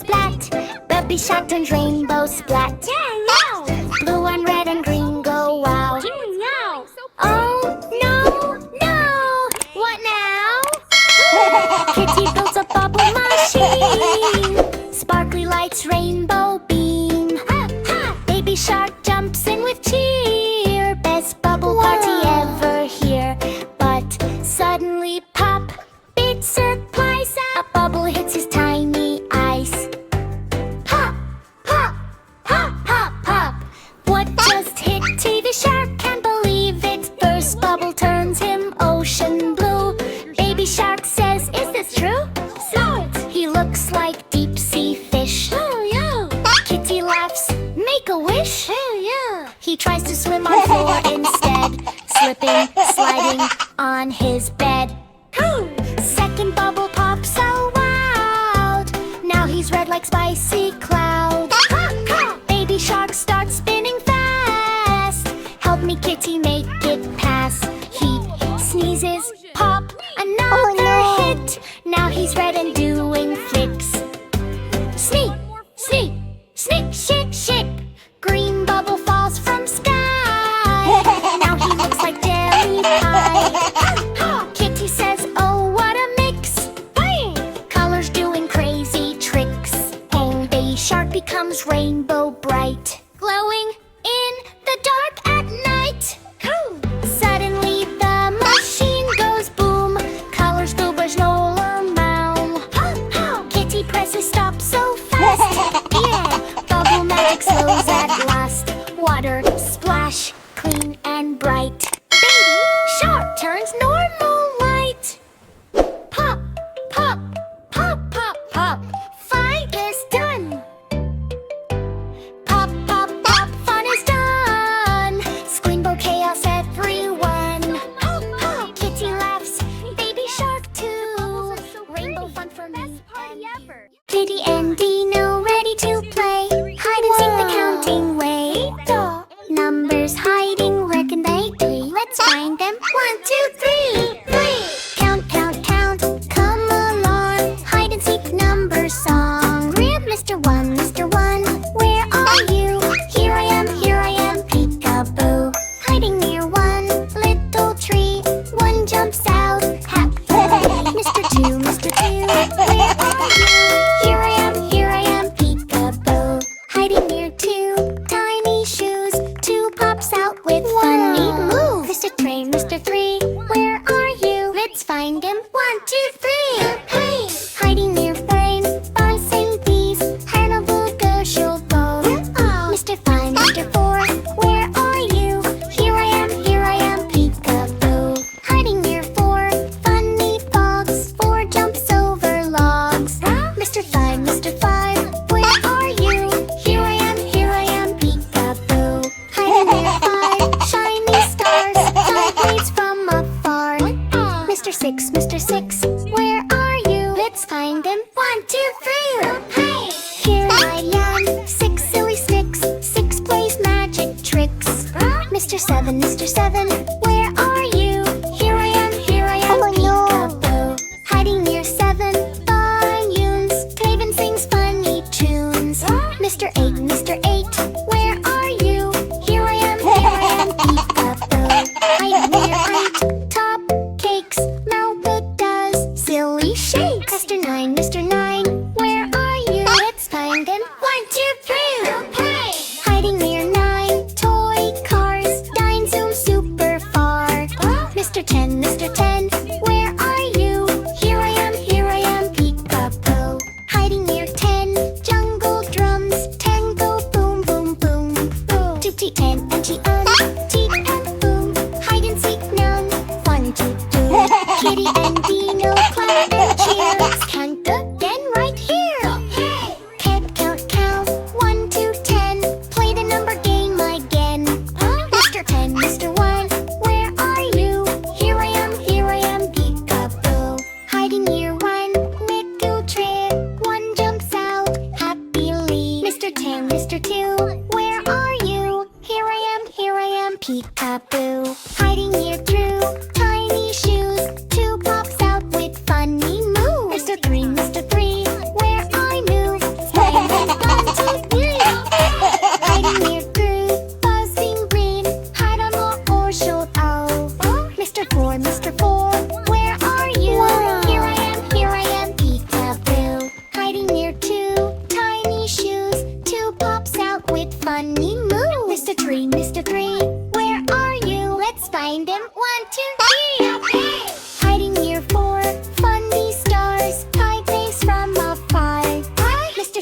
splat. Baby shark turns rainbow splat. Blue and red and green go wow. Oh no, no! What now? Kitty builds a bubble machine. Sparkly lights, rainbow beam. Baby shark jumps in with cheer. Best bubble party ever here. But suddenly pop, big surprise! A bubble hits his tiny eyes. Pop, pop, pop, pop, pop. What just hit TV shark? Can't believe it. First bubble turns him ocean blue. Baby shark says, is this true? He looks like deep sea fish. Kitty laughs, make a wish. He tries to swim on floor instead, slipping, sliding on his bed. Second bubble pops out loud. Now he's red like spicy cloud. Baby shark starts spinning fast. Help me, Kitty, make it pass. He sneezes, pop, another hit. Now he's red and doing flicks. Sneak, sneak, sneak, shake, shake. Green bubble falls from sky. Now he looks like jelly pie. Kitty says, oh, what a mix. Colors doing crazy tricks. Baby shark becomes rainbow bright, glowing in the dark at night. Suddenly the machine goes boom. Colors go Kitty presses stop so fast. Yeah, bubble magic slows at last. Water splash, clean and bright. Baby shark turns normal light. Pop, pop, pop, pop, pop. Fight is done. Pop, pop, pop, fun is done. Screambow chaos everyone. Kitty laughs, baby shark too. Rainbow fun for me. Kitty and Dino ready to play. Hide and seek the counting way. Numbers hiding, where can they be? Let's find them. 1, 2, 3. Count, count, count, come along. Hide and seek number song. Grab Mr. 1, Mr. 1. Where are you? Here I am, peekaboo. Hiding near one little tree. One jumps out, happily. Mr. 2, Mr. 2. Where are you? Here I am, peekaboo. Hiding near two tiny shoes. Two pops out with funny moves. Mr. 3, where are you? Let's find him. 1, 2, 3. Hey! Hiding near frame, bouncing bees. Hannibal Gershel bow. Mr. 5, Mr. 4, where are you? Here I am, peekaboo. Hiding near 4 funny frogs. 4 jumps over logs. Mr. 5, Mr. 5, where are you? Here I am, peekaboo. Hiding near 5 shiny stars. 5 waves from afar. Mr. 6, where are you? Let's find him. 1, 2, 3. Hey! Here I am, 6 silly sticks. 6 plays magic tricks. Mr. 7, where are you? Here I am, peekaboo. Hiding near 7 volumes. Taven sings funny tunes. Mr. 8, where are you? Here I am, peekaboo. Hiding near 8 top cakes. Malbud does silly shakes. Mr. 9, where are you? Let's find him. 1, 2, 3. Hiding near 9 toy cars. Dine zoom super far. Mr. 10, where are you? Here I am, peekaboo. Hiding near 10 jungle drums. 10 go boom, boom, boom, boom. 2 T 10 and G un. T and boom. Hide and seek none. Fun to do. Kitty and Dino clap and cheer. Let's count again right here. Count, count, 1 to 10. Play the number game again. Mr. 10, Mr. 1, where are you? Here I am, peekaboo. Hiding near 1 little tree. 1 jumps out happily. Mr. 10, Mr. 2, where are you? Here I am, peekaboo. Hiding near through tiny shoes. 2 pops out with funny moves. Mr. 3, where are you?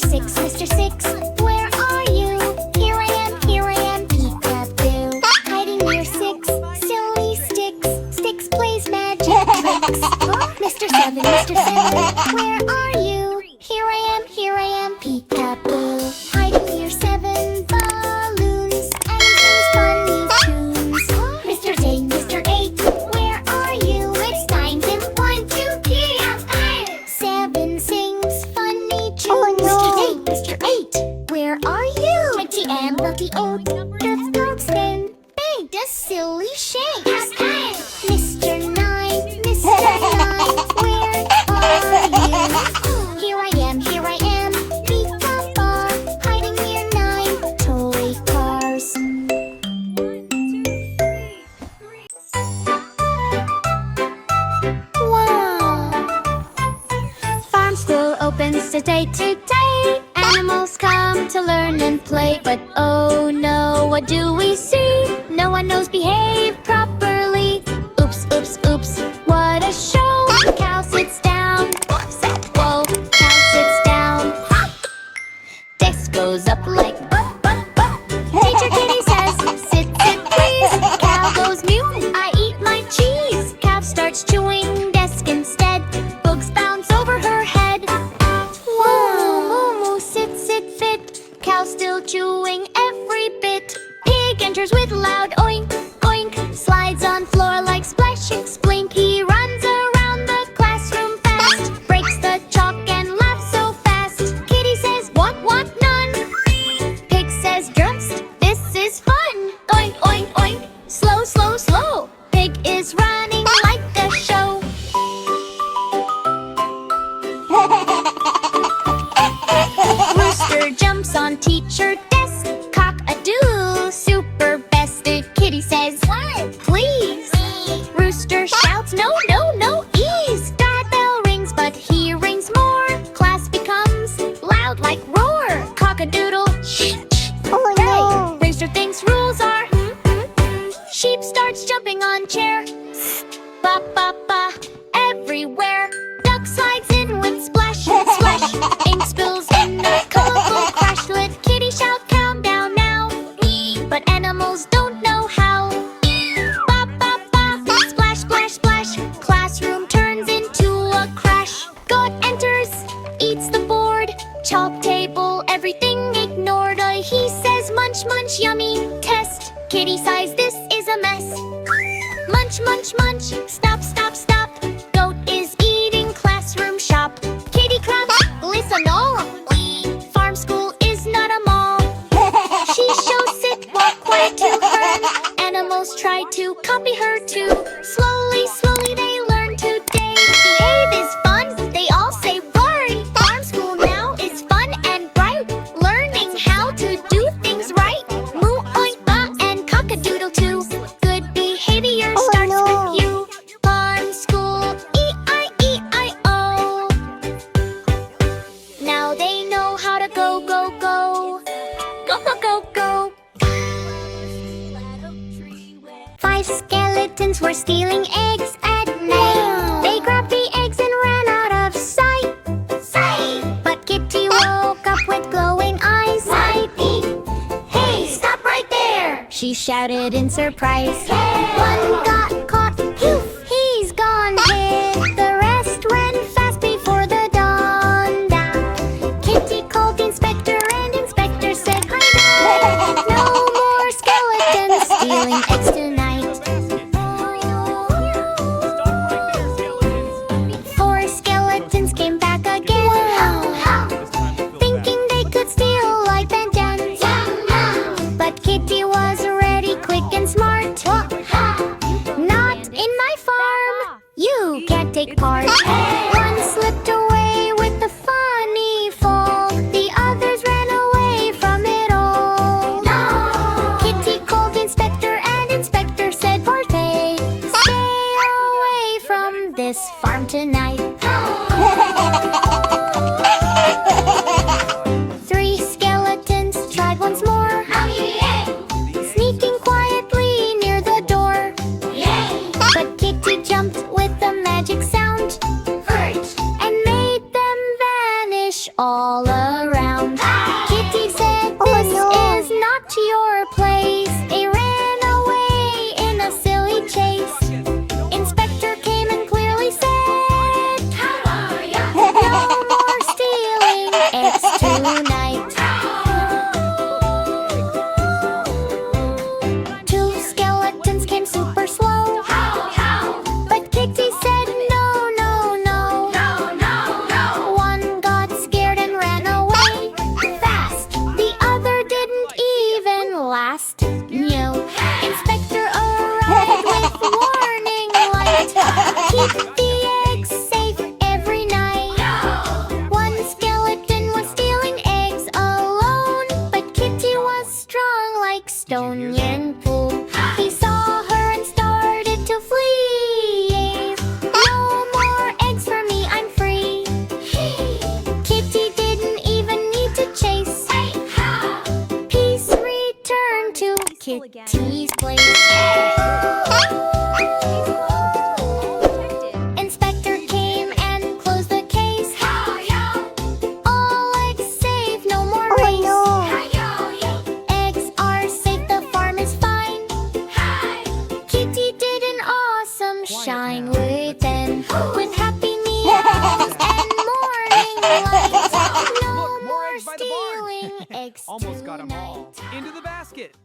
Six, Mr. Six, where are you? Here I am, peekaboo. Hiding near six, silly sticks. Sticks plays magic tricks. Mr. Seven, where are you? Here I am, peekaboo. Hiding near seven balloons and sings funny tunes. Mr. Eight, where are you? It's time to 1, 2, 3, 7 sings funny tunes. Mr. Eight, where are you? 20 and lucky oat, the throat spin, bang does silly shakes. Mr. Nine, where are you? Here I am, peekaboo, hiding near 9 toy cars. Wow! Farm school opens today. Animals come to learn and play. But oh no, what do we see? No one knows behave properly. Oops, oops, oops, what a show. Cow sits down. Whoa, cow sits down. Desk goes up like Teacher Kitty says, sit, please. Cow goes mute, I eat my cheese. Cow starts chewing desk instead. Books bounce over her head. Whoa, moo, sit, fit. Cow still chewing every bit. Pig enters with loud oink, oink. Slides on floor like splash, splink. He runs around the classroom fast. Breaks the chalk and laughs so fast. Kitty says, what, none. Pig says, just, this is fun. Oink, oink, oink. Slow, slow, slow. Pig is running like a show. Rooster jumps on teacher desk. Cock-a-doodle, super best. Kitty says, please. Rooster shouts, no, ease. Doorbell rings, but he rings more. Class becomes loud like roar. Cock-a-doodle, shh. Oh, no. Rooster thinks rules are Sheep starts jumping on chair. Ba, ba, ba, everywhere. Duck slides in with splash, splash. Ink spills in a colorful crash. Let Kitty shout, calm down now. But animals don't know how. Ba, ba, ba, splash, splash, splash. Classroom turns into a crash. Goat enters, eats the board. Chalk table, everything ignored. He says, munch, munch, yummy, test. Kitty sighs, this is a mess. Munch, munch, munch, stop, stop, stop. Goat is eating classroom shop. Kitty claps, listen all. Farm school is not a mall. She shows sit, walk quiet to her. Animals try to copy her too. Slowly, slowly they learn today. Behave is fun, they all say worry. Farm school now is fun and bright. Learning how to do things right. Moo, oink, ba, and cock-a-doodle too. Good behavior starts with you. Farm school, E-I-E-I-O. Now they know how to go, go, go. Go, go, go, go. 5 skeletons were stealing eggs at night. They grabbed the eggs and ran out of sight. But Kitty woke up with glowing eyes. Hey, stop right there! She shouted in surprise. One got caught, poof, he's gone. Hit the rest ran fast before the dawn. Kitty called the inspector and inspector said, no more skeletons stealing eggs tonight. 4 skeletons came back again. Thinking they could steal like Ben 10. But Kitty was ready, quick and smart. ground. Kitty said, "This is not your place." They ran away in a silly chase. Inspector came and clearly said, "No more stealing eggs tonight." Two skeletons came super slow, but Kitty said, "No, no, no." One got scared and ran away fast. The other didn't even last. New inspector arrived with warning light. Keep the eggs safe every night. One skeleton was stealing eggs alone, but Kitty was strong like stone. He saw her and started to flee. "No more eggs for me, I'm free." Kitty didn't even need to chase. Peace returned to Kitty's place. Inspector came and closed the case. All eggs safe, no more race. Eggs are safe, the farm is fine. Kitty did an awesome shine within, with happy meows and morning light. No Look, more more eggs by the barn. stealing eggs Almost got 'em all. tonight. Into the basket.